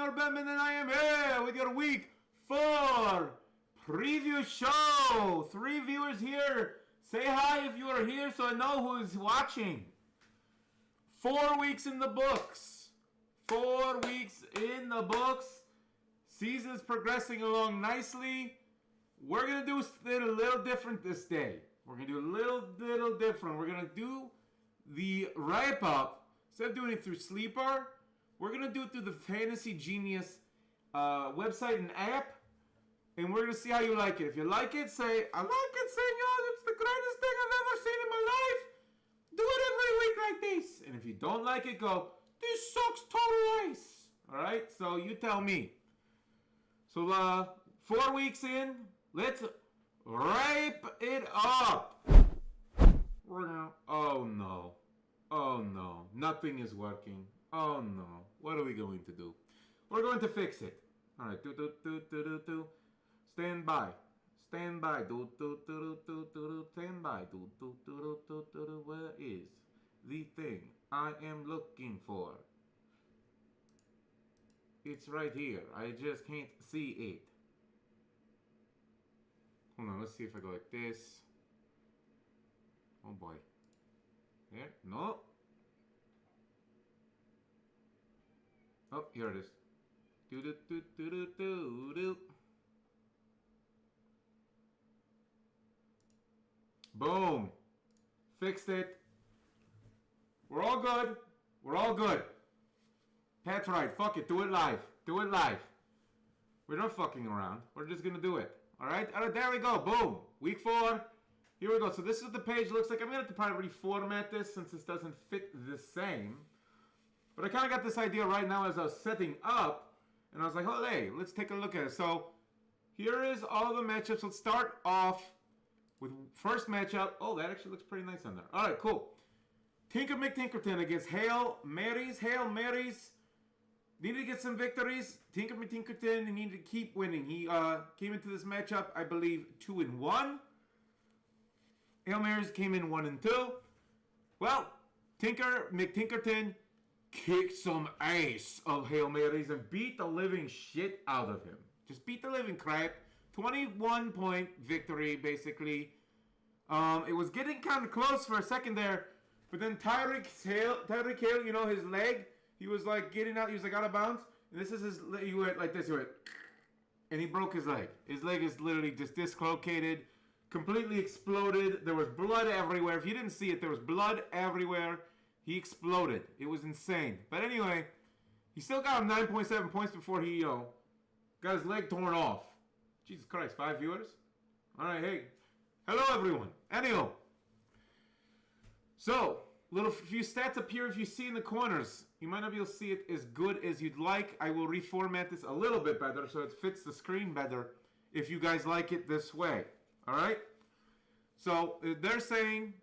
Senor Batman, and I am here with your week 4 preview show. 3 viewers here. Say hi if you are here so I know who's watching. 4 weeks in the books. 4 weeks in the books. Season's progressing along nicely. We're going to do it a little different this day. We're going to do a little different. We're going to do the wrap-up. Instead of doing it through Sleeper, we're going to do it through the Fantasy Genius website and app. And we're going to see how you like it. If you like it, say, I like it, senor. It's the greatest thing I've ever seen in my life. Do it every week like this. And if you don't like it, go, this sucks total ice. All right? So you tell me. So 4 weeks in, let's wrap it up. Oh, no. Oh, no. Nothing is working. Oh, no. What are we going to do? We're going to fix it. All right. Do. Stand by. Stand by. Do. Stand by. Do. Where is the thing I am looking for? It's right here. I just can't see it. Hold on. Let's see if I go like this. Oh, boy. There? No. Oh, here it is. Do. Boom. Fixed it. We're all good. We're all good. That's right. Fuck it. Do it live. Do it live. We're not fucking around. We're just going to do it. All right? There we go. Boom. Week 4. Here we go. So this is what the page looks like. I'm going to have to probably reformat this since this doesn't fit the same. But I kind of got this idea right now as I was setting up. And I was like, oh, hey, let's take a look at it. So here is all the matchups. Let's start off with first matchup. Oh, that actually looks pretty nice on there. All right, cool. Tinker McTinkerton against Hail Marys. Hail Marys needed to get some victories. Tinker McTinkerton needed to keep winning. He came into this matchup, I believe, 2-1. Hail Marys came in 1-2. Well, Tinker McTinkerton kicked some ass of Hail Marys and beat the living shit out of him. Just beat the living crap. 21-point victory, basically. It was getting kind of close for a second there, but then Tyreek Hill, you know, his leg, he was like getting out, he was like out of bounds, and this is his, he went like this, he went, and he broke his leg. His leg is literally just dislocated, completely exploded. There was blood everywhere. If you didn't see it, there was blood everywhere. He exploded. It was insane. But anyway, he still got him 9.7 points before he, got his leg torn off. Jesus Christ, 5 viewers? All right, hey. Hello, everyone. Anyhow. So, few stats up here if you see in the corners. You might not be able to see it as good as you'd like. I will reformat this a little bit better so it fits the screen better if you guys like it this way. All right? So, they're saying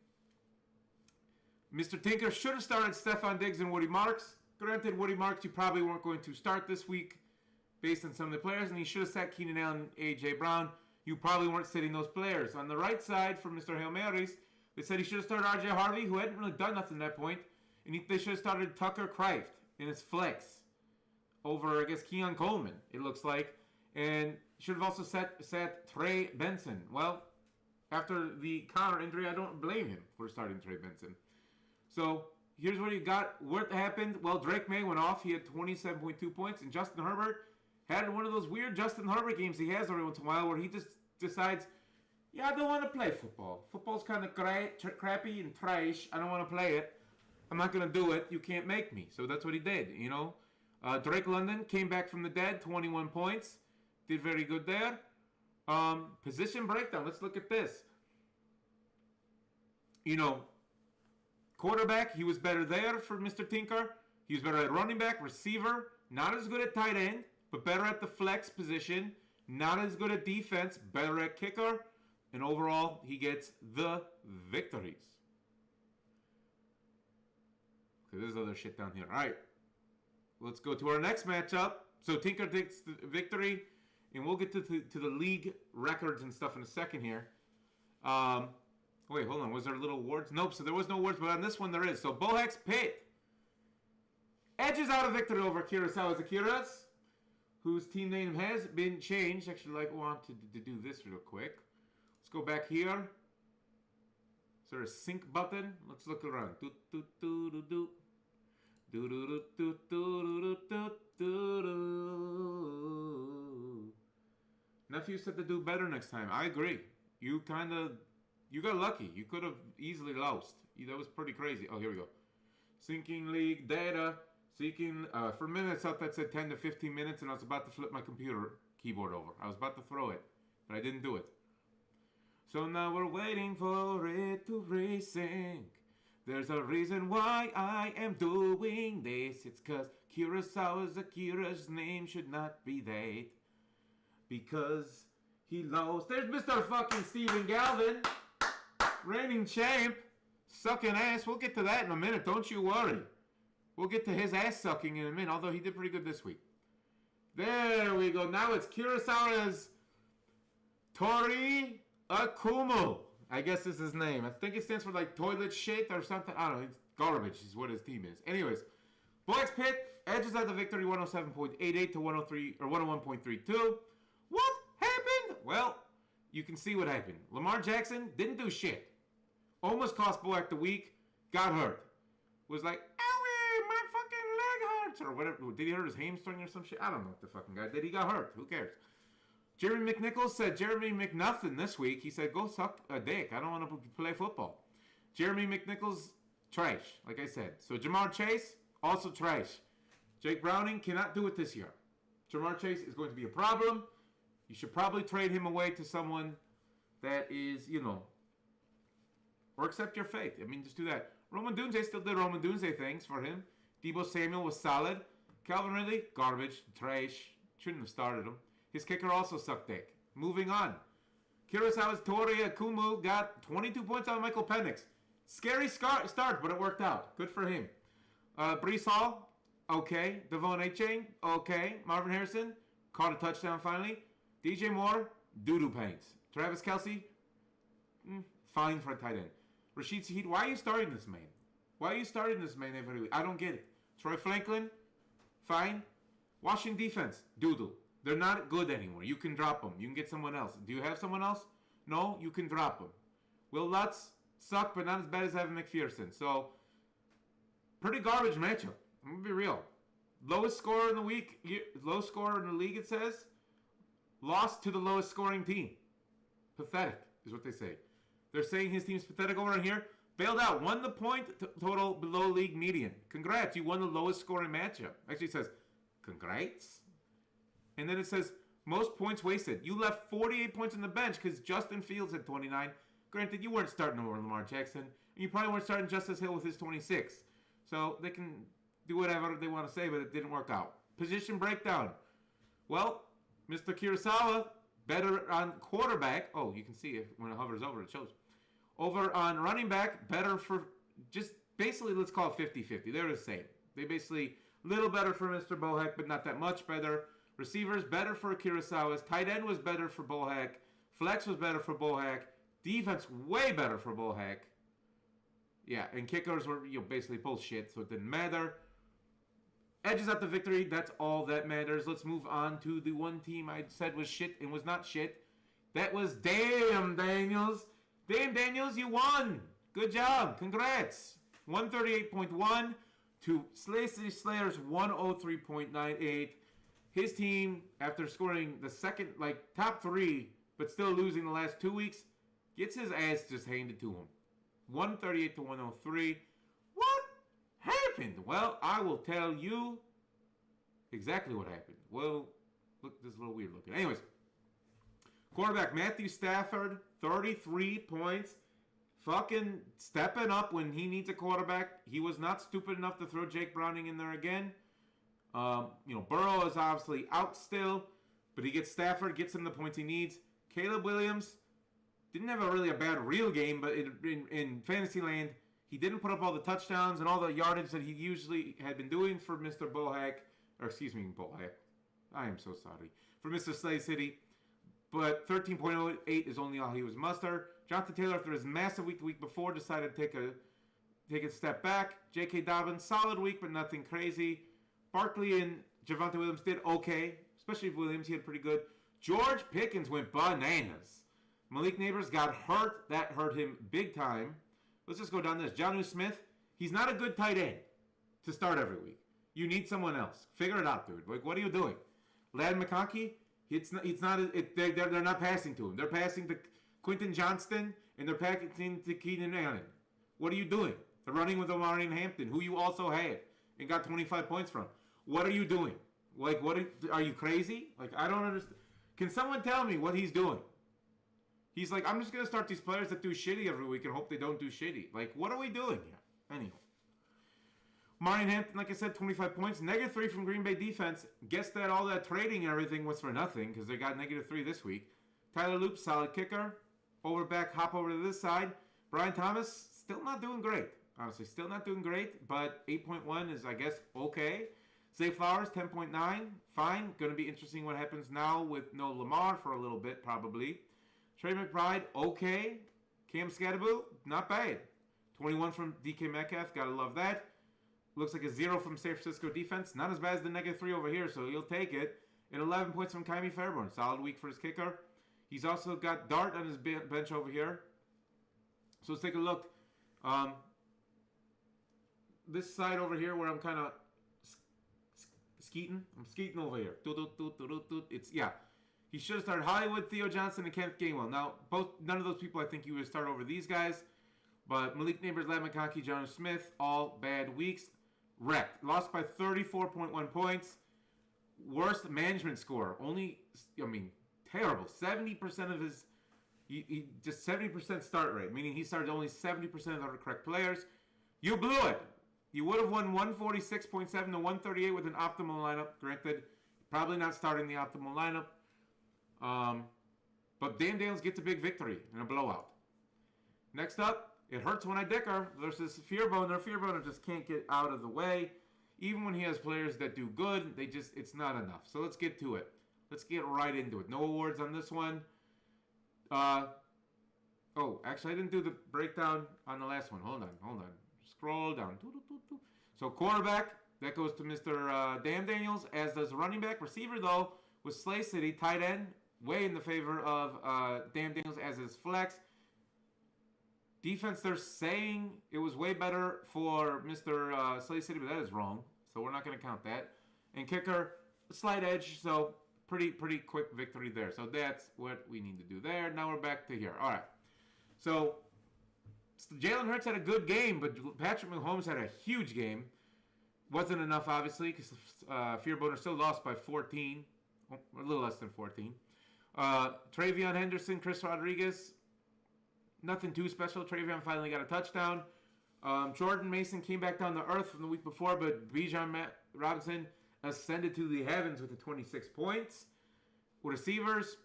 Mr. Tinker should have started Stefon Diggs and Woody Marks. Granted, Woody Marks you probably weren't going to start this week based on some of the players, and he should have sat Keenan Allen and A.J. Brown. You probably weren't sitting those players. On the right side, for Mr. Hail Marys, they said he should have started R.J. Harvey, who hadn't really done nothing at that point, and they should have started Tucker Kraft in his flex over, I guess, Keon Coleman, it looks like, and should have also sat Trey Benson. Well, after the Connor injury, I don't blame him for starting Trey Benson. So, here's what you got. What happened? Well, Drake May went off. He had 27.2 points, and Justin Herbert had one of those weird Justin Herbert games he has every once in a while where he just decides, yeah, I don't want to play football. Football's kind of crappy and trash. I don't want to play it. I'm not going to do it. You can't make me. So that's what he did, you know. Drake London came back from the dead, 21 points. Did very good there. Position breakdown. Let's look at this. You know, quarterback, he was better there for Mr. Tinker. He was better at running back, receiver. Not as good at tight end, but better at the flex position. Not as good at defense, better at kicker. And overall, he gets the victories. Okay, there's other shit down here. All right. Let's go to our next matchup. So Tinker takes the victory. And we'll get to the league records and stuff in a second here. Wait, hold on. Was there little awards? Nope, so there was no awards, but on this one there is. So Bohex Pitt edges out a victory over Kurosawa's Akiras. whose team name has been changed. Actually, I want to do this real quick. Let's go back here. Is there a sync button? Let's look around. Do do do do do. Do do do do do do do do. Nephew said to do better next time. I agree. You got lucky. You could have easily lost. That was pretty crazy. Oh, here we go. Syncing league data. Seeking, for a minute I thought that said 10 to 15 minutes and I was about to flip my computer keyboard over. I was about to throw it, but I didn't do it. So now we're waiting for it to resync. There's a reason why I am doing this. It's cause Kurosawa's Akira's name should not be that. Because he lost. There's Mr. fucking Steven Galvin. Reigning champ. Sucking ass. We'll get to that in a minute, don't you worry. We'll get to his ass sucking in a minute, although he did pretty good this week. There we go. Now it's Kurosawa's Tori Akumu. I guess is his name. I think it stands for like toilet shit or something. I don't know. It's garbage is what his team is. Anyways, Boys Pit edges out the victory 107.88 to 103 or 101.32. What happened? Well, you can see what happened. Lamar Jackson didn't do shit. Almost cost Boyack the week. Got hurt. Was like, owie, my fucking leg hurts. Or whatever. Did he hurt his hamstring or some shit? I don't know what the fucking guy did. He got hurt. Who cares? Jeremy McNichols said Jeremy McNothing this week. He said, go suck a dick. I don't want to play football. Jeremy McNichols, trash, like I said. So Jamar Chase, also trash. Jake Browning cannot do it this year. Jamar Chase is going to be a problem. You should probably trade him away to someone that is, or accept your fate. I mean, just do that. Roman Dunze still did Roman Dunze things for him. Deebo Samuel was solid. Calvin Ridley, garbage, trash. Shouldn't have started him. His kicker also sucked dick. Moving on. Kurosawa's Tori Akumu got 22 points on Michael Penix. Scary start, but it worked out. Good for him. Brees Hall, okay. Devon A-Chain, okay. Marvin Harrison, caught a touchdown finally. DJ Moore, doo-doo paints. Travis Kelce, fine for a tight end. Rashid Shaheed, why are you starting this man? Why are you starting this man every week? I don't get it. Troy Franklin, fine. Washington defense, doo-doo. They're not good anymore. You can drop them. You can get someone else. Do you have someone else? No, you can drop them. Will Lutz suck, but not as bad as Evan McPherson. So, pretty garbage matchup. I'm going to be real. Lowest scorer in the week, lowest scorer in the league, it says. Lost to the lowest scoring team. Pathetic, is what they say. They're saying his team's pathetic over here. Bailed out. Won the point total below league median. Congrats. You won the lowest scoring matchup. Actually, it says, congrats. And then it says, most points wasted. You left 48 points on the bench because Justin Fields had 29. Granted, you weren't starting over Lamar Jackson. And you probably weren't starting Justice Hill with his 26. So they can do whatever they want to say, but it didn't work out. Position breakdown. Well, Mr. Kurosawa, better on quarterback. Oh, you can see it when it hovers over, it shows. Over on running back, better for just basically, let's call it 50-50. They're the same. They basically, little better for Mr. Bohack, but not that much better. Receivers, better for Kurosawa's. Tight end was better for Bohack. Flex was better for Bohack. Defense, way better for Bohack. Yeah, and kickers were basically bullshit, so it didn't matter. Edges out the victory, that's all that matters. Let's move on to the one team I said was shit and was not shit. That was Damn Daniels. Damn Daniels, you won. Good job. Congrats. 138.1 to Slayer's 103.98. His team, after scoring the second, top three, but still losing the last 2 weeks, gets his ass just handed to him. 138 to 103. What happened? Well, I will tell you exactly what happened. Well, look, this is a little weird looking. Anyways, quarterback Matthew Stafford, 33 points. Fucking stepping up when he needs a quarterback. He was not stupid enough to throw Jake Browning in there again. Burrow is obviously out still, but he gets Stafford, gets him the points he needs. Caleb Williams didn't have a bad real game, but in fantasy land, he didn't put up all the touchdowns and all the yardage that he usually had been doing for Mr. Bohack. I am so sorry. For Mr. Slay City. But 13.08 is only all he was muster. Jonathan Taylor, after his massive week the week before, decided to take a step back. J.K. Dobbins, solid week, but nothing crazy. Barkley and Javonte Williams did okay. especially if Williams. He had pretty good. George Pickens went bananas. Malik Neighbors got hurt. That hurt him big time. Let's just go down this. Jonnu Smith, he's not a good tight end to start every week. You need someone else. Figure it out, dude. Like, what are you doing? Ladd McConkey, they're not passing to him. They're passing to Quentin Johnston, and they're passing to Keenan Allen. What are you doing? They're running with Omarion Hampton, who you also had and got 25 points from. What are you doing? Like, are you crazy? Like, I don't understand. Can someone tell me what he's doing? He's like, I'm just going to start these players that do shitty every week and hope they don't do shitty. Like, what are we doing here? Anyway. Omarion Hampton, like I said, 25 points. -3 from Green Bay defense. Guess that all that trading and everything was for nothing because they got -3 this week. Tyler Loop, solid kicker. Overback, hop over to this side. Brian Thomas, still not doing great. Honestly, still not doing great, but 8.1 is, I guess, okay. Zay Flowers, 10.9, fine. Going to be interesting what happens now with no Lamar for a little bit, probably. Trey McBride, okay. Cam Scatterboo, not bad. 21 from DK Metcalf, gotta love that. Looks like a 0 from San Francisco defense. Not as bad as the -3 over here, so you'll take it. And 11 points from Kyrie Fairbairn. Solid week for his kicker. He's also got Dart on his bench over here. So let's take a look. This side over here where I'm kind of skeeting. I'm skeeting over here. It's, yeah. He should have started Hollywood, Theo Johnson, and Kenneth Gainwell. Now, none of those people I think you would start over these guys. But Malik Neighbors, Ladd McConkey, Jonnu Smith, all bad weeks. Wrecked. Lost by 34.1 points. Worst management score. Terrible. 70% of his... He just 70% start rate, meaning he started only 70% of the correct players. You blew it. You would have won 146.7 to 138 with an optimal lineup. Granted, probably not starting the optimal lineup. But Dan Daniels gets a big victory in a blowout. Next up, It Hurts When I Dicker versus Fearboner. Fearboner just can't get out of the way. Even when he has players that do good, it's not enough. So let's get to it. Let's get right into it. No awards on this one. Actually, I didn't do the breakdown on the last one. Hold on. Scroll down. So quarterback, that goes to Mr. Dan Daniels, as does the running back. Receiver, though, was Slay City. Tight end, way in the favor of Dan Daniels as his flex. Defense, they're saying it was way better for Mr. Slay City, but that is wrong. So we're not going to count that. And kicker, slight edge, so pretty quick victory there. So that's what we need to do there. Now we're back to here. All right. So Jalen Hurts had a good game, but Patrick Mahomes had a huge game. Wasn't enough, obviously, because Fearboner still lost by 14. A little less than 14. Travion Henderson, Chris Rodriguez, nothing too special. Travion finally got a touchdown. Jordan Mason came back down to earth from the week before, but Bijan Robinson ascended to the heavens with the 26 points. Receivers,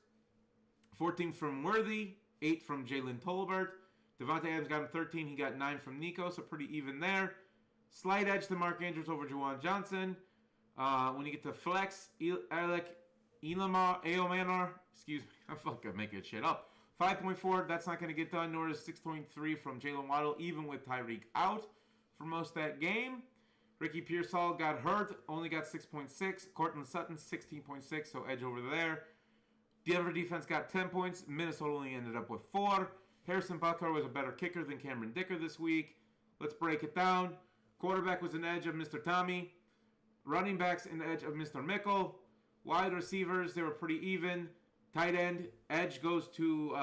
14 from Worthy, 8 from Jalen Tolbert. Devontae Adams got him 13. He got 9 from Nico, so pretty even there. Slight edge to Mark Andrews over Juwan Johnson. When you get to flex, Eomanor, excuse me, I'm fucking making shit up. 5.4, that's not going to get done, nor is 6.3 from Jalen Waddle, even with Tyreek out for most of that game. Ricky Pearsall got hurt, only got 6.6. Cortland Sutton, 16.6, so edge over there. Denver defense got 10 points. Minnesota only ended up with 4. Harrison Butker was a better kicker than Cameron Dicker this week. Let's break it down. Quarterback was an edge of Mr. Tommy. Running backs an edge of Mr. Mickle. Wide receivers, they were pretty even. Tight end, edge goes to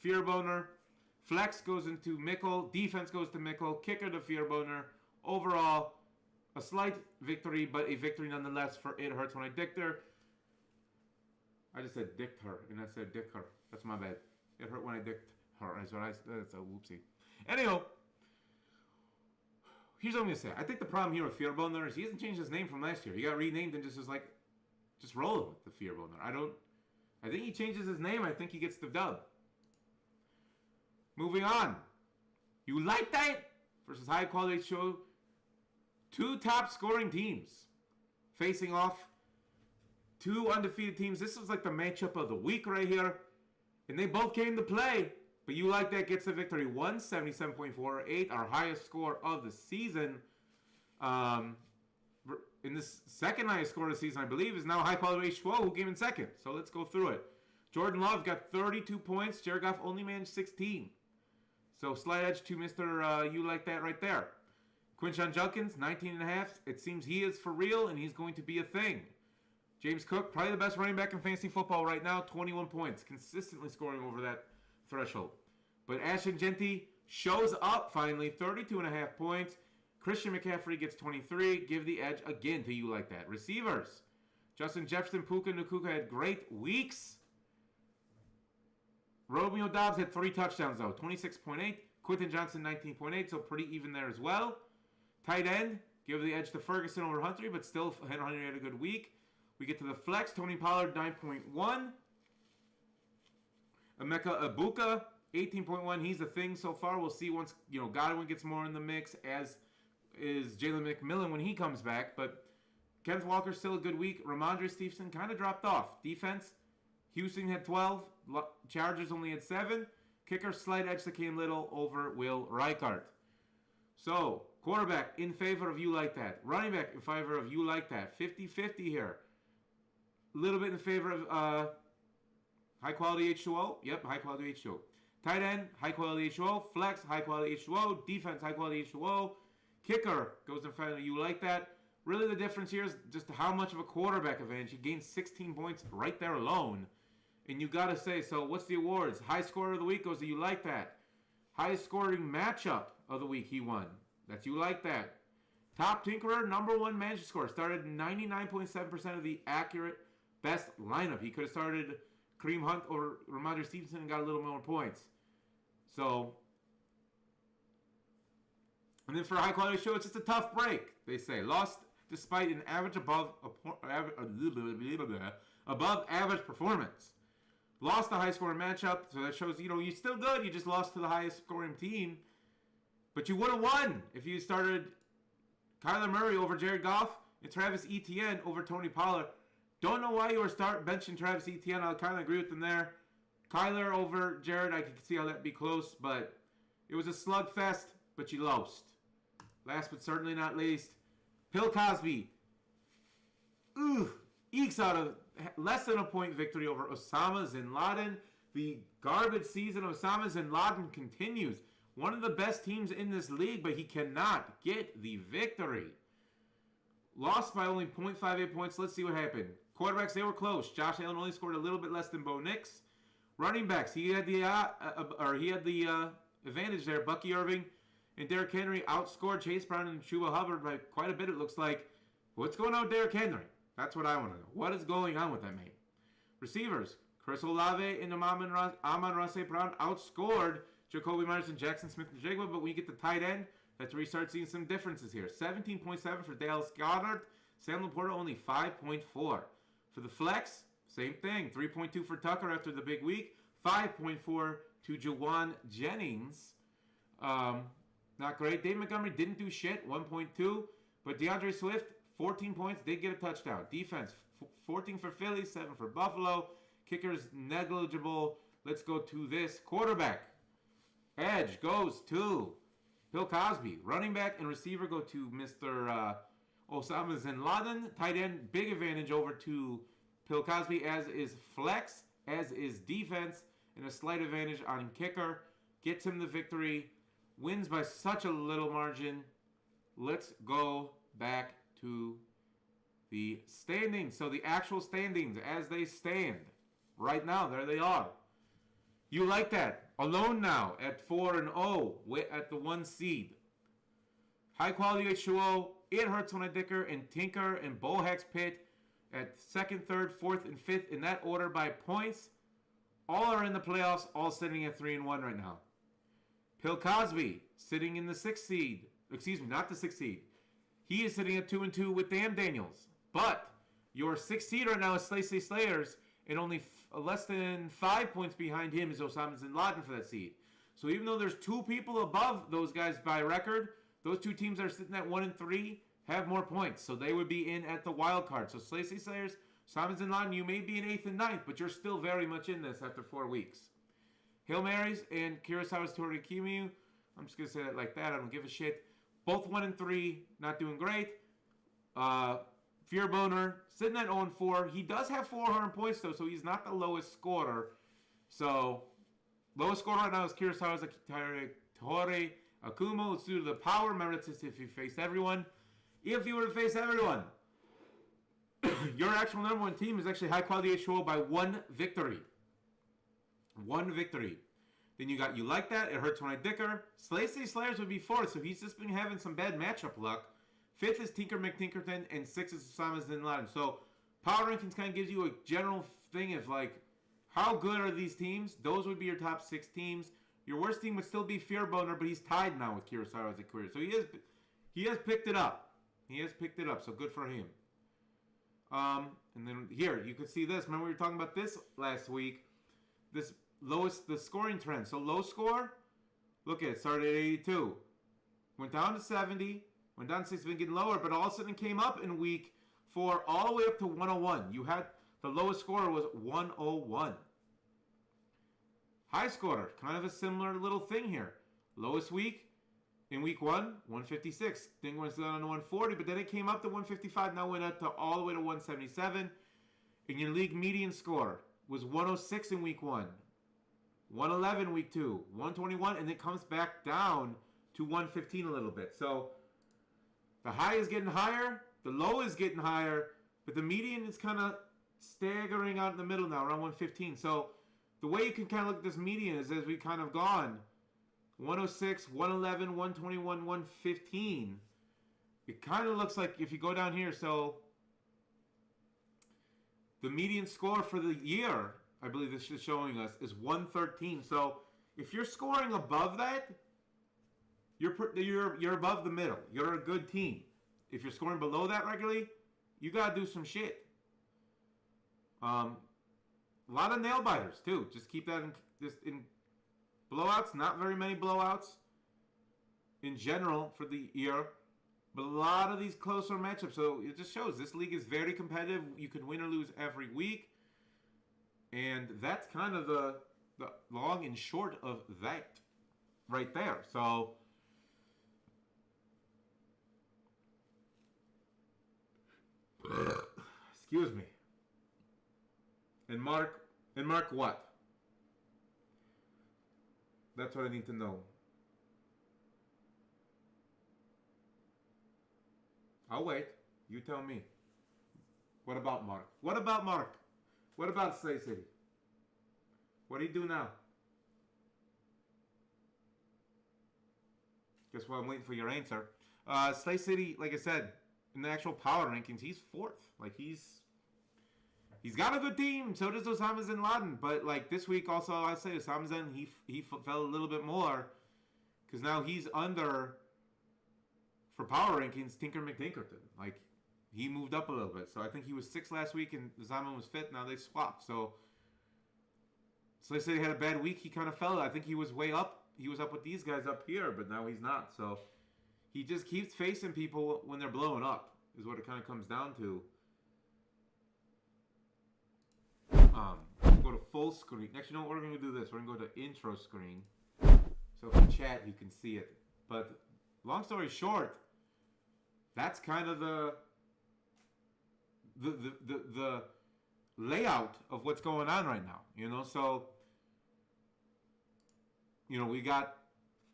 Fearboner. Flex goes into Mickle. Defense goes to Mickle. Kicker to Fearboner. Overall, a slight victory, but a victory nonetheless for It Hurts When I Dicked Her. I just said dicked her, and I said dick her. That's my bad. It hurt when I dicked her. That's a whoopsie. Anyhow, here's what I'm going to say. I think the problem here with Fearboner is he hasn't changed his name from last year. He got renamed and just was like, just rolling with the Fearboner. I think he changes his name. I think he gets the dub. Moving on. You like that? Versus high quality show. 2 top scoring teams facing off. 2 undefeated teams. This was like the matchup of the week right here. And they both came to play. But You Like That gets the victory. 177.48, our highest score of the season. in this second highest score of the season, I believe, is now High Quality H2O, who came in second. So let's go through it. Jordan Love got 32 points. Jared Goff only managed 16. So slight edge to Mr. You Like That right there. Quinshon Judkins, 19.5. It seems he is for real, and he's going to be a thing. James Cook, probably the best running back in fantasy football right now, 21 points. Consistently scoring over that threshold. But Ashton Genty shows up finally, 32.5 points. Christian McCaffrey gets 23. Give the edge again to You Like That. Receivers. Justin Jefferson, Puka Nacua had great weeks. Romeo Doubs had 3 touchdowns, though. 26.8. Quentin Johnson, 19.8, so pretty even there as well. Tight end, give the edge to Ferguson over Huntley, but still Huntley had a good week. We get to the flex. Tony Pollard, 9.1. Emeka Ibuka, 18.1. He's a thing so far. We'll see once Godwin gets more in the mix, as is Jalen McMillan when he comes back. But Kenneth Walker, still a good week. Ramondre Stevenson kind of dropped off. Defense, Houston had 12. Chargers only had 7. Kicker, slight edge to Kane Little over Will Reichart. So, quarterback in favor of You Like That. Running back in favor of You Like That. 50-50 here. A little bit in favor of high quality H2O. Yep, high quality H2O. Tight end, high quality H2O. Flex, high quality H2O. Defense, high quality H2O. Kicker goes in front of You Like That. Really the difference here is just how much of a quarterback advantage. He gained 16 points right there alone. And you got to say, so what's the awards? High scorer of the week goes to You Like That. Highest scoring matchup of the week he won. That's You Like That. Top Tinkerer, number 1 manager score. Started 99.7% of the accurate best lineup. He could have started Kareem Hunt or Ramondre Stevenson and got a little more points. So, and then for high quality show, it's just a tough break, they say. Lost despite an average above average performance. Lost the high scoring matchup, so that shows, you're still good. You just lost to the highest scoring team. But you would have won if you started Kyler Murray over Jared Goff and Travis Etienne over Tony Pollard. Don't know why you were benching Travis Etienne. I'll kind of agree with them there. Kyler over Jared, I can see how that'd be close, but it was a slugfest, but you lost. Last but certainly not least, Bill Cosby ekes out a less than a point victory over Osama Bin Laden. The garbage season of Osama Bin Laden continues. One of the best teams in this league, but he cannot get the victory. Lost by only 0.58 points. Let's see what happened. Quarterbacks, they were close. Josh Allen only scored a little bit less than Bo Nix. Running backs, he had the advantage there. Bucky Irving and Derrick Henry outscored Chase Brown and Chuba Hubbard by quite a bit, it looks like. What's going on with Derrick Henry? That's what I want to know. What is going on with that man? Receivers, Chris Olave and Amon-Ra St. Brown outscored Jacoby Myers and Jackson Smith-Njigba, but when you get the tight end, that's where you start seeing some differences here. 17.7 for Dallas Goedert. Sam Laporta only 5.4. For the flex, same thing. 3.2 for Tucker after the big week. 5.4 to Jawan Jennings. Not great. Dave Montgomery didn't do shit. 1.2. But DeAndre Swift, 14 points. Did get a touchdown. Defense, 14 for Philly. 7 for Buffalo. Kickers, negligible. Let's go to this. Quarterback. Edge goes to Bill Cosby. Running back and receiver go to Mr. Osama Bin Laden. Tight end, big advantage over to Bill Cosby, as is flex, as is defense, and a slight advantage on kicker. Gets him the victory. Wins by such a little margin. Let's go back to the standings. So the actual standings as they stand right now, there they are. You Like That. Alone now at 4-0 at the 1 seed. High quality H2O. It Hurts When I Dicker and Tinker and Bohax Pit at 2nd, 3rd, 4th, and 5th in that order by points. All are in the playoffs, all sitting at 3-1 right now. Bill Cosby sitting in the 6th seed. Excuse me, not the 6th seed. He is sitting at 2-2 with Dan Daniels. But your 6th seed right now is Slay Slayers, and only less than 5 points behind him is Osama Bin Laden for that seed. So even though there's 2 people above those guys by record, those 2 teams that are sitting at 1 and 3 have more points. So they would be in at the wild card. So Slay Slayers, Osama Bin Laden, you may be in 8th and 9th, but you're still very much in this after 4 weeks. Hail Marys and Kurosawa's Torikimu. I'm just going to say that like that. I don't give a shit. Both 1 and 3, not doing great. Fear Boner, sitting at 0-4. He does have 400 points, though, so he's not the lowest scorer. So, lowest scorer right now is Kurosawa's Tori Akumo. It's due to the power. Remember, it's just if you face everyone. If you were to face everyone, your actual number one team is actually High Quality H2O by 1 victory. 1 victory. Then you got You Like That, It Hurts When I Dicker. Slay City Slayers would be 4th, so he's just been having some bad matchup luck. 5th is Tinker McTinkerton, and 6th is Osama Bin Laden. So, power rankings kind of gives you a general thing of, like, how good are these teams? Those would be your top 6 teams. Your worst team would still be Fear Boner, but he's tied now with Kurosawa as a career. So, he has picked it up. He has picked it up, so good for him. And then here, you can see this. Remember we were talking about this last week. This the scoring trend. So low score, look at it, started at 82. Went down to 70. Went down to 6, been getting lower, but all of a sudden came up in week 4 all the way up to 101. You had, the lowest score was 101. High scorer, kind of a similar little thing here. Lowest week, in week 1, 156. Thing went down to 140, but then it came up to 155. Now went up to all the way to 177. And your league median score was 106 in week 1, 111 week 2, 121, and it comes back down to 115 a little bit. So the high is getting higher, the low is getting higher, but the median is kind of staggering out in the middle now, around 115. So the way you can kind of look at this median is as we kind of gone 106, 111, 121, 115. It kind of looks like if you go down here, so the median score for the year, I believe this is showing us, is 113. So if you're scoring above that, you're above the middle. You're a good team. If you're scoring below that regularly, you gotta do some shit. A lot of nail biters too. Just keep that in blowouts. Not very many blowouts in general for the year, but a lot of these closer matchups. So it just shows this league is very competitive. You can win or lose every week, and that's kind of the long and short of that right there. So excuse me. And Mark what? That's what I need to know. I'll wait. You tell me. What about Mark? What about Mark? What about Slay City? What do you do now? Guess what? I'm waiting for your answer. Slay City, like I said, in the actual power rankings, he's 4th. Like he's got a good team. So does Osama Bin Laden. But like this week, also I'd say Osama Bin he fell a little bit more because now he's under for power rankings Tinker McTinkerton. Like he moved up a little bit. So I think he was 6th last week and Osama was 5th. Now they swapped. So they said he had a bad week. He kind of fell. I think he was way up. He was up with these guys up here, but now he's not. So he just keeps facing people when they're blowing up, is what it kind of comes down to. Go to full screen. Actually, no, we're going to do this. We're going to go to intro screen. So if you chat, you can see it. But long story short, that's kind of the layout of what's going on right now. You know, so we got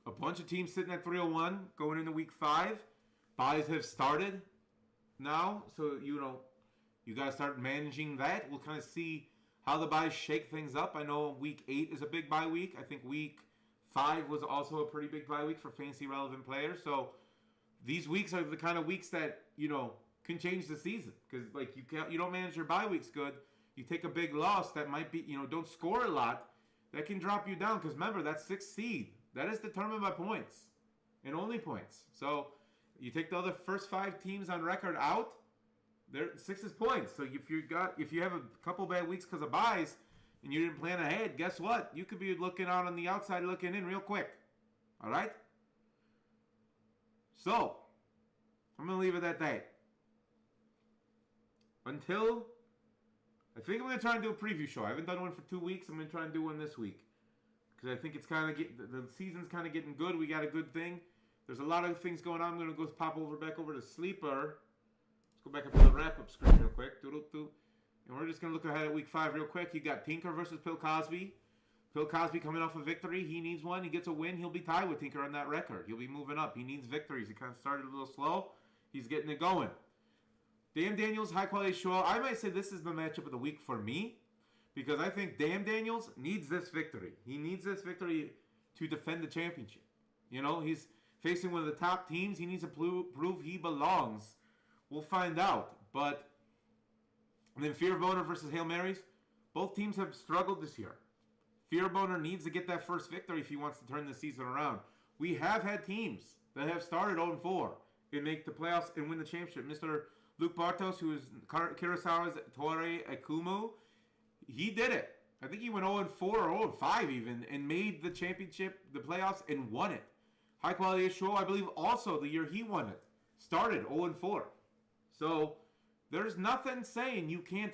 a bunch of teams sitting at 301 going into week 5. Buys have started now, so you got to start managing that. We'll kind of see how the buys shake things up. I know week 8 is a big bye week. I think week 5 was also a pretty big bye week for fantasy relevant players. So these weeks are the kind of weeks that can change the season, because like you don't manage your bye weeks good. You take a big loss that might be don't score a lot. That can drop you down, because remember, that's 6th seed. That is determined by points, and only points. So you take the other first 5 teams on record out, they're 6 is points. So if you have a couple bad weeks because of buys, and you didn't plan ahead, guess what? You could be looking out on the outside, looking in real quick. All right? So I'm going to leave it at that. Until I think I'm going to try and do a preview show. I haven't done one for 2 weeks. I'm going to try and do one this week, because I think it's kind of the season's kind of getting good. We got a good thing. There's a lot of things going on. I'm going to go back over to Sleeper. Let's go back up to the wrap-up screen real quick. Doo-doo-doo. And we're just going to look ahead at week 5 real quick. You got Tinker versus Bill Cosby. Bill Cosby coming off a victory. He needs one. He gets a win. He'll be tied with Tinker on that record. He'll be moving up. He needs victories. He kind of started a little slow. He's getting it going. Dan Daniels, high quality show. I might say this is the matchup of the week for me because I think Dan Daniels needs this victory. He needs this victory to defend the championship. You know, he's facing one of the top teams. He needs to prove he belongs. We'll find out. But and then Fear Boner versus Hail Marys. Both teams have struggled this year. Fear Boner needs to get that first victory if he wants to turn the season around. We have had teams that have started 0-4 and make the playoffs and win the championship. Mr. Luke Bartos, who is Kurosawa's Torei Akumu, he did it. I think he went 0-4 or 0-5 even and made the championship, the playoffs, and won it. High Quality Show, I believe also the year he won it, started 0-4. So there's nothing saying you can't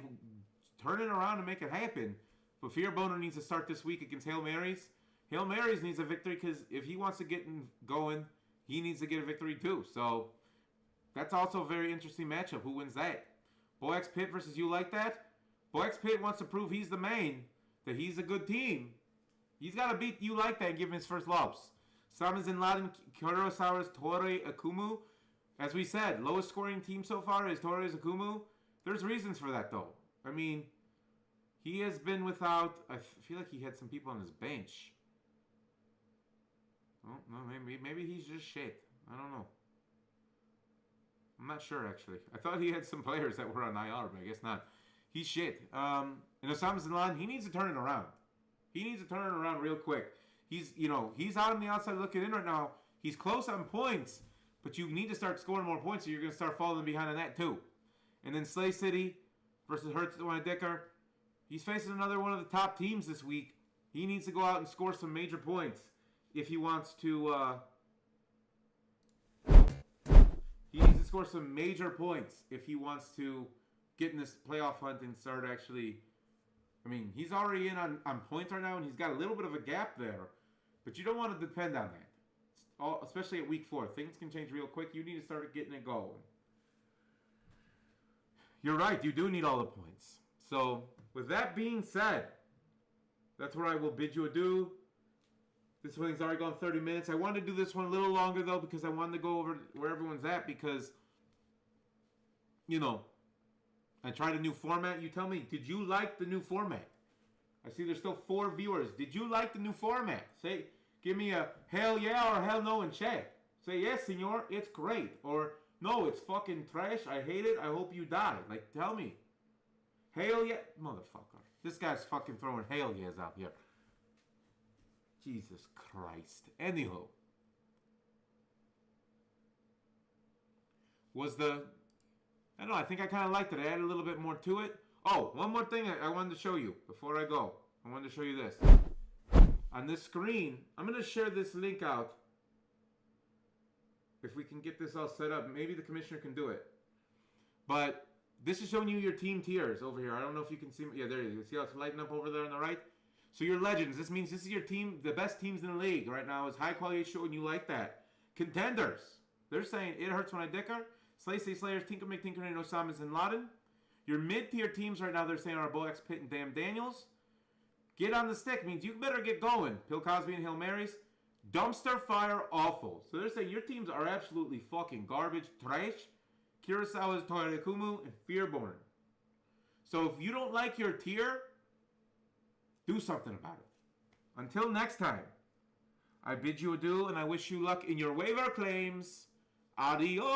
turn it around and make it happen. But Fear Boner needs to start this week against Hail Marys. Hail Marys needs a victory because if he wants to get going, he needs to get a victory too. So that's also a very interesting matchup. Who wins that? Bo X Pitt versus You Like That? Bo X Pitt wants to prove he's the main, that he's a good team. He's got to beat You Like That and give him his first loss. Simon Bin Laden, Kurosawa's Torei Akumu. As we said, lowest scoring team so far is Torei Akumu. There's reasons for that though. I mean, he has been without, I feel like he had some people on his bench. Oh, no, maybe he's just shit. I don't know. I'm not sure, actually. I thought he had some players that were on IR, but I guess not. He's shit. And Osama Bin Laden, he needs to turn it around. He needs to turn it around real quick. He's out on the outside looking in right now. He's close on points, but you need to start scoring more points or you're going to start falling behind on that too. And then Slay City versus Hertz Dicker. He's facing another one of the top teams this week. He needs to go out and score some major points if he wants to. He needs to score some major points if he wants to get in this playoff hunt and start actually. I mean, he's already in on points right now, and he's got a little bit of a gap there. But you don't want to depend on that, especially at week 4. Things can change real quick. You need to start getting it going. You're right. You do need all the points. So, with that being said, that's where I will bid you adieu. This one's already gone 30 minutes. I wanted to do this one a little longer, though, because I wanted to go over where everyone's at because, you know, I tried a new format. You tell me, did you like the new format? I see there's still 4 viewers. Did you like the new format? Say, give me a hell yeah or hell no in chat. Say, yes, senor, it's great. Or, no, it's fucking trash. I hate it. I hope you die. Like, tell me. Hell yeah. Motherfucker. This guy's fucking throwing hell yeahs out here. Jesus Christ. Anywho. I don't know, I think I kind of liked it. I added a little bit more to it. Oh, one more thing I wanted to show you before I go. I wanted to show you this. On this screen, I'm going to share this link out. If we can get this all set up, maybe the commissioner can do it. But this is showing you your team tiers over here. I don't know if you can see. Yeah, there you go. See how it's lighting up over there on the right? So your legends. This means this is your team. The best teams in the league right now is high quality show, and you like that. Contenders. They're saying it hurts when I dicker. Slay Slayers, Tinker McTinker, and Osama Bin Laden. Your mid-tier teams right now, they're saying are Bo X Pitt and Damn Daniels. Get on the stick means you better get going. Bill Cosby and Hail Marys. Dumpster fire awful. So they're saying your teams are absolutely fucking garbage, trash. Kurosawa's Torei Akumu and Fearborn. So if you don't like your tier, do something about it. Until next time, I bid you adieu and I wish you luck in your waiver claims. Adios.